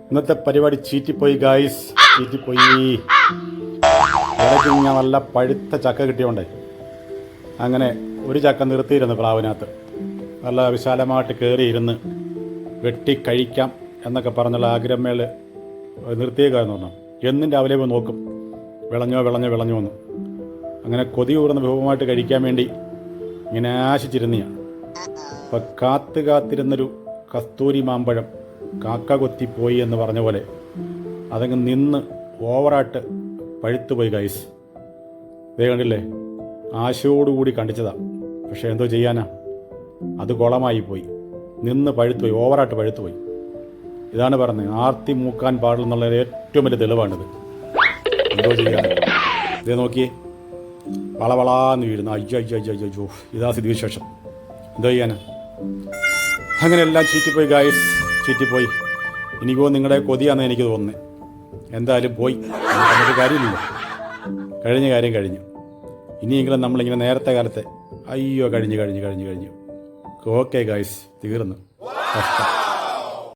ഇന്നത്തെ പരിപാടി ചീറ്റിപ്പോയി ഗായ്സ്, ചീറ്റിപ്പോയി. ഇടയ്ക്ക് ഞാൻ നല്ല പഴുത്ത ചക്ക കിട്ടിയോണ്ടേ അങ്ങനെ ഒരു ചക്ക നിർത്തിയിരുന്നു പ്ലാവിനകത്ത്. നല്ല വിശാലമായിട്ട് കയറിയിരുന്ന് വെട്ടി കഴിക്കാം എന്നൊക്കെ പറഞ്ഞുള്ള ആഗ്രഹമേൽ നിർത്തിയേക്കാന്ന് പറഞ്ഞു. എന്നും രാവിലെ പോയി നോക്കും, വിളഞ്ഞോ വിളഞ്ഞോ വിളഞ്ഞോ എന്ന്. അങ്ങനെ കൊതി കൂറുന്ന വിഭവമായിട്ട് കഴിക്കാൻ വേണ്ടി ഇങ്ങനെ ആശിച്ചിരുന്നതാണ്. അപ്പം കാത്തിരുന്നൊരു കസ്തൂരി മാമ്പഴം കാക്ക കൊത്തിപ്പോയി എന്ന് പറഞ്ഞ പോലെ അതങ്ങ് നിന്ന് ഓവറായിട്ട് പഴുത്തുപോയി ഗൈസ്. ഇതേ കണ്ടില്ലേ, ആശയോടുകൂടി കണ്ടിച്ചതാണ്. പക്ഷേ എന്തോ ചെയ്യാനാ, അത് കുളമായി പോയി, നിന്ന് പഴുത്തുപോയി, ഓവറായിട്ട് പഴുത്തുപോയി. ഇതാണ് പറഞ്ഞത്, ആർത്തി മൂക്കാൻ പാടില്ലെന്നുള്ള ഏറ്റവും വലിയ തെളിവാണിത്. എന്തോ ചെയ്യാൻ, ഇതേ നോക്കിയേ, വളവളാന്ന് വീഴുന്നു. അയ്യോ അയ്യോ അയ്യോ അയ്യോ, ഇതാ സ്ഥിതിവിശേഷം. എന്തോ ചെയ്യാനാ, അങ്ങനെയെല്ലാം ചീറ്റിപ്പോയി ഗായ്സ്, ചീറ്റിപ്പോയി. എനിക്കോ നിങ്ങളുടെ കൊതിയാണെന്ന് എനിക്ക് തോന്നുന്നത്. എന്തായാലും പോയി, നമുക്ക് കാര്യമില്ലല്ലോ, കഴിഞ്ഞ കാര്യം കഴിഞ്ഞു. ഇനിയെങ്കിലും നമ്മളിങ്ങനെ നേരത്തെ കാലത്തെ അയ്യോ കഴിഞ്ഞു. ഓക്കെ ഗായ്സ്, തീർന്നു, കഷ്ടം.